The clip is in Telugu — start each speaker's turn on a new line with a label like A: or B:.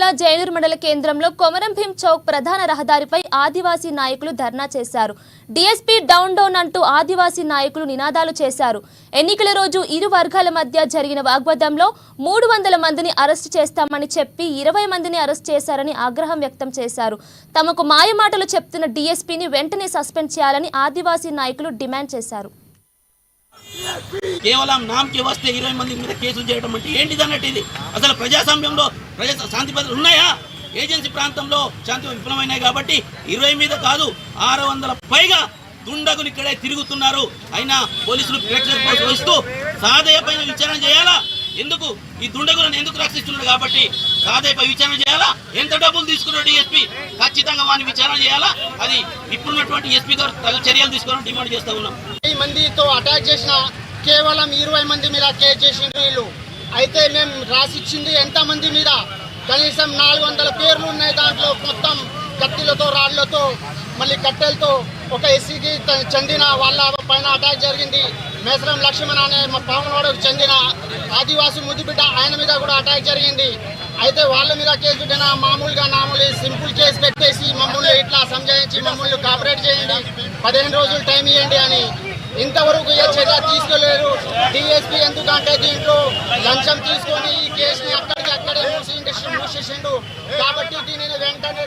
A: జిల్లా జైనూర్ మండల కేంద్రంలో కొమరం భీం చౌక్ ప్రధాన రహదారిపై ఆదివాసీ నాయకులు ధర్నా చేశారు. డీఎస్పీ డౌన్ డౌన్ అంటూ ఆదివాసీ నాయకులు నినాదాలు చేశారు. ఎన్నికల రోజు ఇరు వర్గాల మధ్య జరిగిన వాగ్వాదంలో 300 మందిని అరెస్టు చేస్తామని చెప్పి 20 మందిని అరెస్ట్ చేశారని ఆగ్రహం వ్యక్తం చేశారు. తమకు మాయమాటలు చెప్తున్న డీఎస్పీని వెంటనే సస్పెండ్ చేయాలని ఆదివాసీ నాయకులు డిమాండ్ చేశారు.
B: కేవలం నామకి వస్తే 20 మంది మీద కేసులు చేయడం అంటే ఏంటిది అన్నట్టు? ఇది అసలు ప్రజాస్వామ్యంలో శాంతి భద్రతలు ఉన్నాయా? ఏజెన్సీ ప్రాంతంలో శాంతి విఫలమైనాయి కాబట్టి 20 మీద కాదు 600 పైగా దుండగులు ఇక్కడే తిరుగుతున్నారు. అయినా పోలీసులు వహిస్తూ సాదయ్య పైన విచారణ చేయాలా? ఎందుకు ఈ దుండగులను ఎందుకు రక్షిస్తున్నారు? కాబట్టి సాదయ్యపై విచారణ చేయాలా? ఎంత డబ్బులు తీసుకున్నాడు డిఎస్పీ? ఖచ్చితంగా వారిని విచారణ చేయాలా? అది ఇప్పుడున్నటువంటి ఎస్పీ గారు తగు చర్యలు తీసుకోవాలని డిమాండ్ చేస్తూ ఉన్నాం.
C: మందితో అటాక్ చేసిన కేవలం 20 మంది మీద కేసు చేసిండ్రు వీళ్ళు. అయితే మేము రాసిచ్చింది ఎంతమంది మీద? కనీసం 400 పేర్లు ఉన్నాయి. దాంట్లో మొత్తం కత్తిలతో రాళ్లతో మళ్ళీ కట్టెలతో ఒక ఎస్సీకి చెందిన వాళ్ళ పైన అటాక్ జరిగింది. మేసరం లక్ష్మణ్ అనే మా పావనవాడకు చెందిన ఆదివాసీ ముద్దుబిడ్డ ఆయన మీద కూడా అటాక్ జరిగింది. అయితే వాళ్ళ మీద కేసు పెట్టిన మామూలుగా సింపుల్ కేసు పెట్టేసి మమ్మల్ని ఇట్లా సంజాయించి మమ్మల్ని కాపరేట్ చేయండి, 15 రోజులు టైం ఇవ్వండి అని ఇంతవరకు ఏ చర్య తీసుకోలేరు. డిఎస్పీ ఎందుకంటే దీంట్లో లంచం తీసుకొని ఈ కేసుని అక్కడికి అక్కడే మూసేసిండు. కాబట్టి దీనిని వెంటనే